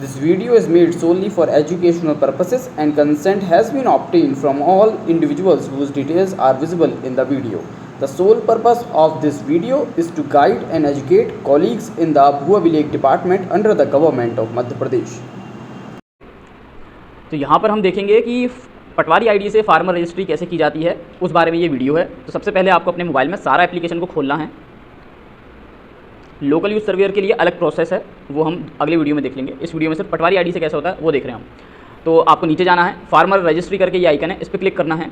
This video is made solely for educational purposes and consent has been obtained from all individuals whose details are visible in the video. The sole purpose of this video is to guide and educate colleagues in the भू अभिलेख department under the government of Madhya Pradesh. तो यहाँ पर हम देखेंगे कि पटवारी ID से farmer registry कैसे की जाती है, उस बारे में ये वीडियो है। तो सबसे पहले आपको अपने मोबाइल में सारा एप्लीकेशन को खोलना है। लोकल यूज सर्वेयर के लिए अलग प्रोसेस है, वो हम अगले वीडियो में देख लेंगे। इस वीडियो में सिर्फ पटवारी आईडी से कैसे होता है वो देख रहे हैं हम। तो आपको नीचे जाना है, फार्मर रजिस्ट्री करके ये आइकन है, इस पर क्लिक करना है।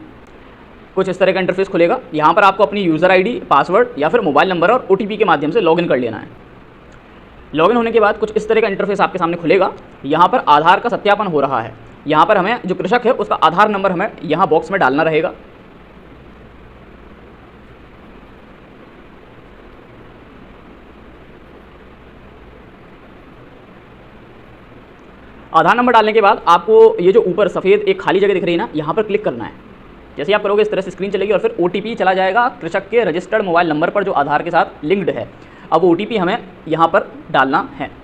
कुछ इस तरह का इंटरफेस खुलेगा। यहाँ पर आपको अपनी यूज़र आईडी, पासवर्ड या फिर मोबाइल नंबर और OTP के माध्यम से लॉगिन कर लेना है। लॉगिन होने के बाद कुछ इस तरह का इंटरफेस आपके सामने खुलेगा। यहाँ पर आधार का सत्यापन हो रहा है। यहाँ पर हमें जो कृषक है उसका आधार नंबर हमें यहाँ बॉक्स में डालना रहेगा। आधार नंबर डालने के बाद आपको ये जो ऊपर सफ़ेद एक खाली जगह दिख रही है ना, यहाँ पर क्लिक करना है। जैसे आप करोगे इस तरह से स्क्रीन चलेगी और फिर OTP चला जाएगा कृषक के रजिस्टर्ड मोबाइल नंबर पर जो आधार के साथ लिंक्ड है। अब OTP हमें यहाँ पर डालना है।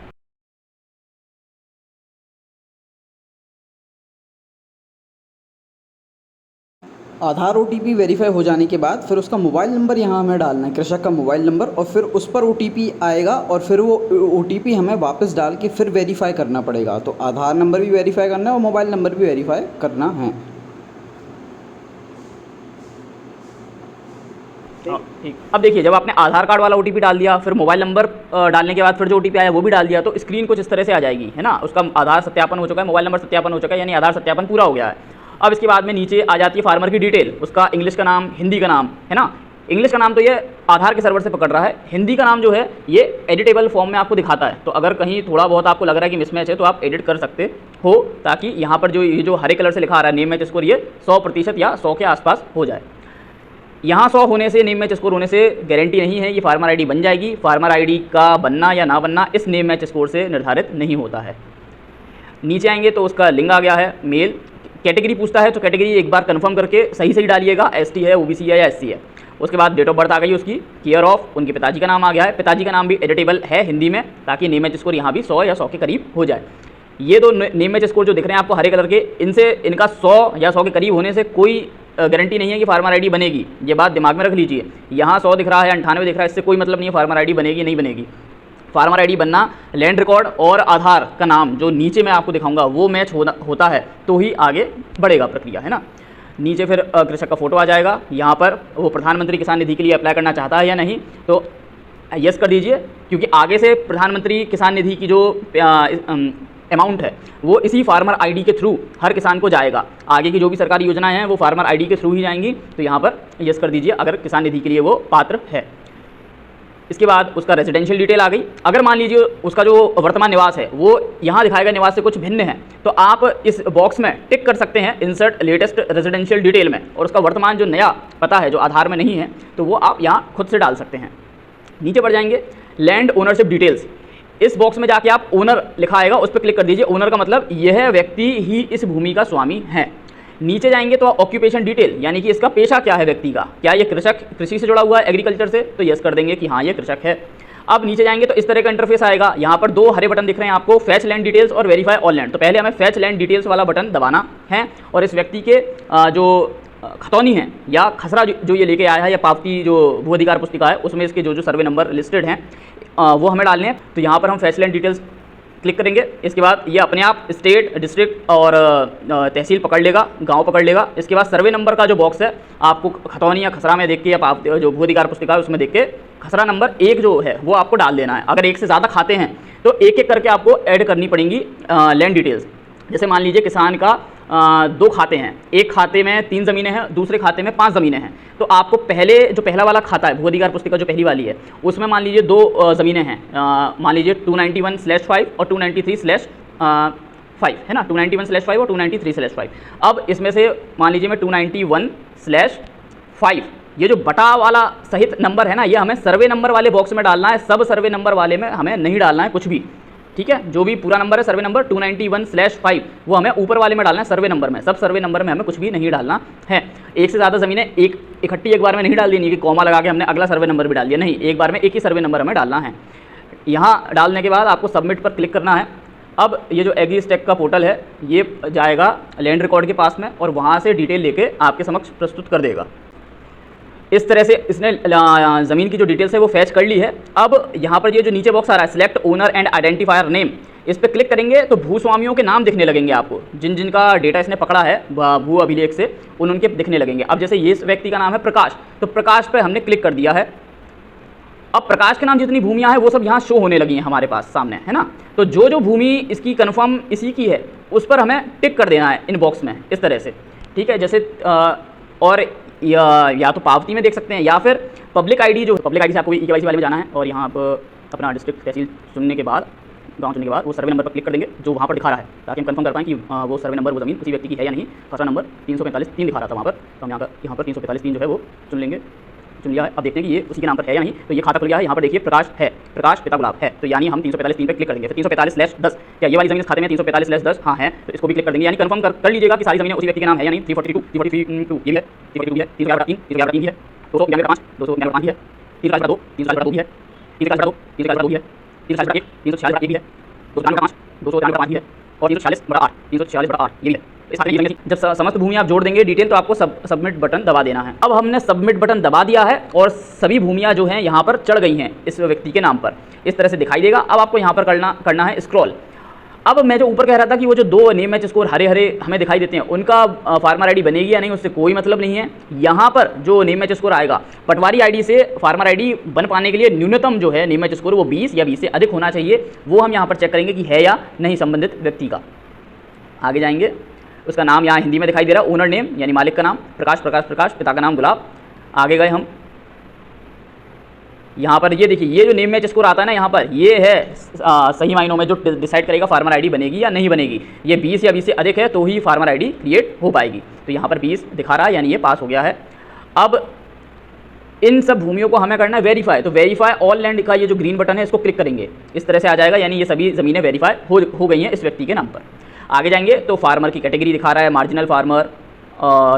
आधार OTP वेरीफाई हो जाने के बाद फिर उसका मोबाइल नंबर यहाँ हमें डालना है, कृषक का मोबाइल नंबर, और फिर उस पर OTP आएगा और फिर वो OTP हमें वापस डाल के फिर वेरीफाई करना पड़ेगा। तो आधार नंबर भी वेरीफाई करना है और मोबाइल नंबर भी वेरीफाई करना है। ठीक। अब देखिए, जब आपने आधार कार्ड वाला OTP डाल दिया, फिर मोबाइल नंबर डालने के बाद फिर जो OTP आया वो भी डाल दिया, तो स्क्रीन कुछ इस तरह से आ जाएगी, है ना। उसका आधार सत्यापन हो चुका है, मोबाइल नंबर सत्यापन हो चुका है, यानी आधार सत्यापन पूरा हो गया है। अब इसके बाद में नीचे आ जाती है फार्मर की डिटेल, उसका इंग्लिश का नाम, हिंदी का नाम, है ना। इंग्लिश का नाम तो ये आधार के सर्वर से पकड़ रहा है, हिंदी का नाम जो है ये एडिटेबल फॉर्म में आपको दिखाता है। तो अगर कहीं थोड़ा बहुत आपको लग रहा है कि मिसमैच है तो आप एडिट कर सकते हो, ताकि यहाँ पर जो हरे कलर से लिखा आ रहा है नेम मैच स्कोर, ये 100% या 100 के आसपास हो जाए। यहाँ 100 होने से, नेम मैच स्कोर होने से गारंटी नहीं है ये फार्मर आईडी बन जाएगी। फार्मर आईडी का बनना या ना बनना इस नेम मैच स्कोर से निर्धारित नहीं होता है। नीचे आएंगे तो उसका लिंग आ गया है, मेल। कैटेगरी पूछता है तो कैटेगरी एक बार कंफर्म करके सही डालिएगा, ST है, OBC है या SC है। उसके बाद डेट ऑफ बर्थ आ गई उसकी, केयर ऑफ, उनके पिताजी का नाम आ गया है। पिताजी का नाम भी एडिटेबल है हिंदी में, ताकि नेम मैच स्कोर यहाँ भी 100 या 100 के करीब हो जाए। ये दो नेम मैच स्कोर जो दिख रहे हैं आपको हरे कलर के, इनका 100 या 100 के करीब होने से कोई गारंटी नहीं है कि फार्मर आईडी बनेगी। ये बात दिमाग में रख लीजिए। यहाँ 100 दिख रहा है, 98 दिख रहा है, इससे कोई मतलब नहीं है फार्मर आईडी बनेगी नहीं बनेगी। फार्मर आईडी बनना लैंड रिकॉर्ड और आधार का नाम जो नीचे मैं आपको दिखाऊंगा वो मैच होता है तो ही आगे बढ़ेगा प्रक्रिया, है ना। नीचे फिर कृषक का फोटो आ जाएगा। यहाँ पर वो प्रधानमंत्री किसान निधि के लिए अप्लाई करना चाहता है या नहीं, तो यस कर दीजिए, क्योंकि आगे से प्रधानमंत्री किसान निधि की जो अमाउंट है वो इसी फार्मर आईडी के थ्रू हर किसान को जाएगा। आगे की जो भी सरकारी योजनाएं हैं वो फार्मर आईडी के थ्रू ही जाएंगी। तो यहाँ पर यस कर दीजिए अगर किसान निधि के लिए वो पात्र है। इसके बाद उसका रेजिडेंशियल डिटेल आ गई। अगर मान लीजिए उसका जो वर्तमान निवास है वो यहाँ दिखाएगा निवास से कुछ भिन्न है, तो आप इस बॉक्स में टिक कर सकते हैं इंसर्ट लेटेस्ट रेजिडेंशियल डिटेल में, और उसका वर्तमान जो नया पता है जो आधार में नहीं है तो वो आप यहाँ खुद से डाल सकते हैं। नीचे बढ़ जाएंगे, लैंड ओनरशिप डिटेल्स। इस बॉक्स में जाके आप ओनर लिखा आएगा, उस पर क्लिक कर दीजिए। ओनर का मतलब यह व्यक्ति ही इस भूमि का स्वामी है। नीचे जाएंगे तो ऑक्यूपेशन डिटेल, यानी कि इसका पेशा क्या है व्यक्ति का, क्या ये कृषि से जुड़ा हुआ है, एग्रीकल्चर से, तो यस कर देंगे कि हाँ ये कृषक है। अब नीचे जाएंगे तो इस तरह का इंटरफेस आएगा। यहाँ पर 2 हरे बटन दिख रहे हैं आपको, फैच लैंड डिटेल्स और वेरीफाई ऑल लैंड। तो पहले हमें फैच लैंड डिटेल्स वाला बटन दबाना है और इस व्यक्ति के जो खतौनी है या खसरा जो ये लेके आया है या पावती जो भू अधिकार पुस्तिका है उसमें इसके जो सर्वे नंबर लिस्टेड हैं वो हमें डालने हैं। तो यहाँ पर हम फैच लैंड डिटेल्स क्लिक करेंगे। इसके बाद ये अपने आप स्टेट, डिस्ट्रिक्ट और तहसील पकड़ लेगा, गांव पकड़ लेगा। इसके बाद सर्वे नंबर का जो बॉक्स है आपको खतौनी या खसरा में देख के या जो भू अधिकार पुस्तिका है उसमें देख के खसरा नंबर 1 जो है वो आपको डाल देना है। अगर 1 से ज़्यादा खाते हैं तो एक करके आपको ऐड करनी पड़ेंगी लैंड डिटेल्स। जैसे मान लीजिए किसान का 2 खाते हैं, एक खाते में 3 ज़मीनें हैं, दूसरे खाते में 5 ज़मीनें हैं, तो आपको पहला वाला खाता है भू अधिकार पुस्तिका जो पहली वाली है उसमें मान लीजिए 2 ज़मीनें हैं, मान लीजिए 291/5 और 293/5, है ना, 291/5 और 293/5। अब इसमें से मान लीजिए मैं 291/5, ये जो बटा वाला सहित नंबर है ना, ये हमें सर्वे नंबर वाले बॉक्स में डालना है। सब सर्वे नंबर वाले में हमें नहीं डालना है कुछ भी, ठीक है। जो भी पूरा नंबर है सर्वे नंबर 291/5 वो हमें ऊपर वाले में डालना है सर्वे नंबर में। सब सर्वे नंबर में हमें कुछ भी नहीं डालना है। 1 से ज़्यादा ज़मीनें इकट्ठी एक बार में नहीं डाल देनी कि कॉमा लगा के हमने अगला सर्वे नंबर भी डाल दिया, नहीं, एक बार में एक ही सर्वे नंबर हमें डालना है। यहाँ डालने के बाद आपको सबमिट पर क्लिक करना है। अब ये जो एग्रीस्टेक का पोर्टल है ये जाएगा लैंड रिकॉर्ड के पास में और वहाँ से डिटेल लेके आपके समक्ष प्रस्तुत कर देगा। इस तरह से इसने ज़मीन की जो डिटेल्स है वो फैच कर ली है। अब यहाँ पर ये जो नीचे बॉक्स आ रहा है select owner and identifier name, इस पर क्लिक करेंगे तो भूस्वामियों के नाम दिखने लगेंगे आपको, जिन जिनका डेटा इसने पकड़ा है भू अभिलेख से उनके दिखने लगेंगे। अब जैसे ये व्यक्ति का नाम है प्रकाश, तो प्रकाश पे हमने क्लिक कर दिया है। अब प्रकाश के नाम जितनी भूमियाँ हैं वो सब यहाँ शो होने लगी हैं हमारे पास सामने, है ना। तो जो जो भूमि इसकी कन्फर्म इसी की है उस पर हमें टिक कर देना है इन बॉक्स में इस तरह से, ठीक है। जैसे और या तो पावती में देख सकते हैं या फिर पब्लिक आईडी, जो पब्लिक आईडी से आपको ई-केवाईसी वाले में जाना है और यहाँ पर अपना डिस्ट्रिक्ट तहसील चुनने के बाद, गांव चुनने के बाद वो सर्वे नंबर पर क्लिक कर देंगे जो वहाँ पर दिखा रहा है, ताकि हम कंफर्म कर पाएँ कि वो सर्वे नंबर वो ज़मीन उसी व्यक्ति की है या नहीं। खसरा नंबर 345-3 दिखा रहा था वहाँ पर, तो हम यहाँ पर 345-3 जो है वो चुन लेंगे, चुन लिया है। अब देखते हैं कि ये उसी के नाम पर है या नहीं। तो ये खाता खुल गया है, यहाँ पर देखिए प्रकाश है, प्रकाश पिता गुलाब है, तो यानी हम 345-3 पे क्लिक कर देंगे। फिर 345/10, क्या ये वाली ज़मीन इस खाते में 345/10 हाँ है, तो इसको भी क्लिक कर देंगे, यानी कंफर्म कर लीजिएगा कि सारी ज़मीनें उसी व्यक्ति के नाम है या नहीं। 342, 343 ये भी है, 342 भी है, 343 भी है, 295/5 295/5 भी है, 342 342 भी है, 342 342 भी है, 341 346 भी है, 295/5 295/5 भी है और 346/8 346/8 ये भी है। इस खाते में जब समस्त भूमि आप जोड़ देंगे डिटेल, तो आपको सबमिट बटन दबा देना है। अब हमने सबमिट बटन दबा दिया है और सभी भूमियाँ जो हैं यहाँ पर चढ़ गई हैं इस व्यक्ति के नाम पर, इस तरह से दिखाई देगा। अब आपको यहाँ पर करना है स्क्रॉल। अब मैं जो ऊपर कह रहा था कि वो जो 2 name match score Hare Hare हमें दिखाई देते हैं, उनका फार्मर आईडी बनेगी या नहीं उससे कोई मतलब नहीं है। यहाँ पर जो नेम मैच स्कोर आएगा, पटवारी आईडी से फार्मर आईडी बन पाने के लिए न्यूनतम जो है नेम मैच स्कोर वो 20 या 20 से अधिक होना चाहिए, वो हम यहाँ पर चेक करेंगे कि है या नहीं संबंधित व्यक्ति का। आगे जाएंगे, उसका नाम यहाँ हिंदी में दिखाई दे रहा है, ओनर नेम यानी मालिक का नाम प्रकाश प्रकाश प्रकाश, पिता का नाम गुलाब। आगे गए हम, यहाँ पर ये देखिए ये जो नेम मैच स्कोर आता है ना, यहाँ पर ये है सही मायनों में जो डिसाइड करेगा फार्मर आईडी बनेगी या नहीं बनेगी। ये 20 या 20 से अधिक है तो ही फार्मर आईडी क्रिएट हो पाएगी। तो यहाँ पर 20 दिखा रहा है, यानी ये पास हो गया है। अब इन सब भूमियों को हमें करना है वेरीफाई, तो वेरीफाई ऑल लैंड का ये जो ग्रीन बटन है इसको क्लिक करेंगे, इस तरह से आ जाएगा, यानी ये सभी ज़मीनें वेरीफाई हो गई हैं इस व्यक्ति के नाम पर। आगे जाएंगे तो फार्मर की कैटेगरी दिखा रहा है, मार्जिनल फार्मर,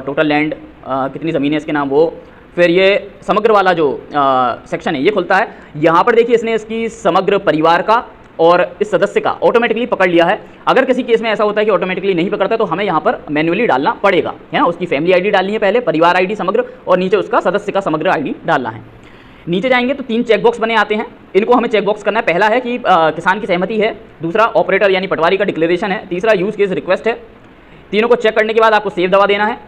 टोटल लैंड, कितनी ज़मीन है इसके नाम वो। फिर ये समग्र वाला जो सेक्शन है ये खुलता है। यहाँ पर देखिए इसने इसकी समग्र परिवार का और इस सदस्य का ऑटोमेटिकली पकड़ लिया है। अगर किसी केस में ऐसा होता है कि ऑटोमेटिकली नहीं पकड़ता तो हमें यहाँ पर मैन्युअली डालना पड़ेगा, है ना। उसकी फैमिली आईडी डालनी है पहले, परिवार आईडी समग्र, और नीचे उसका सदस्य का समग्र आईडी डालना है। नीचे जाएंगे तो 3 चेकबॉक्स बने आते हैं, इनको हमें चेकबॉक्स करना है। पहला है कि किसान की सहमति है, दूसरा ऑपरेटर यानी पटवारी का डिक्लेरेशन है, तीसरा यूज़ केस रिक्वेस्ट है। तीनों को चेक करने के बाद आपको सेव दबा देना है,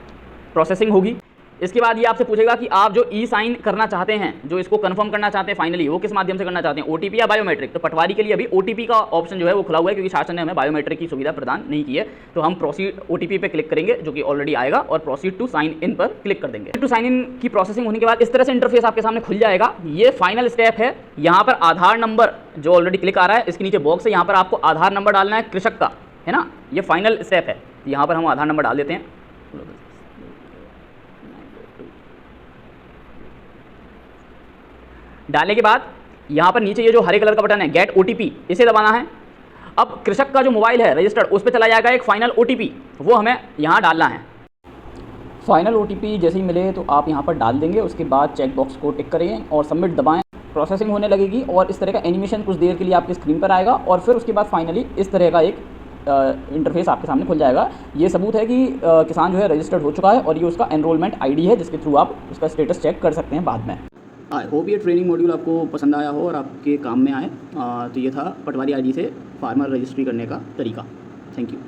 प्रोसेसिंग होगी। इसके बाद ये आपसे पूछेगा कि आप जो ई साइन करना चाहते हैं, जो इसको कंफर्म करना चाहते हैं फाइनली, वो किस माध्यम से करना चाहते हैं, ओटीपी या बायोमेट्रिक। तो पटवारी के लिए अभी ओटीपी का ऑप्शन जो है वो खुला हुआ है, क्योंकि शासन ने हमें बायोमेट्रिक की सुविधा प्रदान नहीं की है। तो हम प्रोसीड ओटीपी पे क्लिक करेंगे, जो कि ऑलरेडी आएगा, और प्रोसीड टू साइन इन पर क्लिक कर देंगे। टू साइन इन की प्रोसेसिंग होने के बाद इस तरह से इंटरफेस आपके सामने खुल जाएगा। ये फाइनल स्टेप है। यहाँ पर आधार नंबर जो ऑलरेडी क्लिक आ रहा है, इसके नीचे बॉक्स है, यहाँ पर आपको आधार नंबर डालना है कृषक का, है ना। ये फाइनल स्टेप है। यहाँ पर हम आधार नंबर डाल देते हैं। डालने के बाद यहाँ पर नीचे ये जो हरे कलर का बटन है गेट ओटीपी, इसे दबाना है। अब कृषक का जो मोबाइल है रजिस्टर्ड, उस पर चला जाएगा एक फाइनल ओटीपी, वो हमें यहाँ डालना है। फाइनल ओटीपी जैसे ही मिले तो आप यहाँ पर डाल देंगे। उसके बाद चेक बॉक्स को टिक करें और सबमिट दबाएं। प्रोसेसिंग होने लगेगी और इस तरह का एनिमेशन कुछ देर के लिए आपकी स्क्रीन पर आएगा, और फिर उसके बाद फाइनली इस तरह का एक इंटरफेस आपके सामने खुल जाएगा। ये सबूत है कि किसान जो है रजिस्टर्ड हो चुका है, और ये उसका एनरोलमेंट आईडी है, जिसके थ्रू आप उसका स्टेटस चेक कर सकते हैं बाद में। आई होप ये ट्रेनिंग मॉड्यूल आपको पसंद आया हो और आपके काम में आए। तो ये था पटवारी आईडी से फार्मर रजिस्ट्री करने का तरीका। Thank you.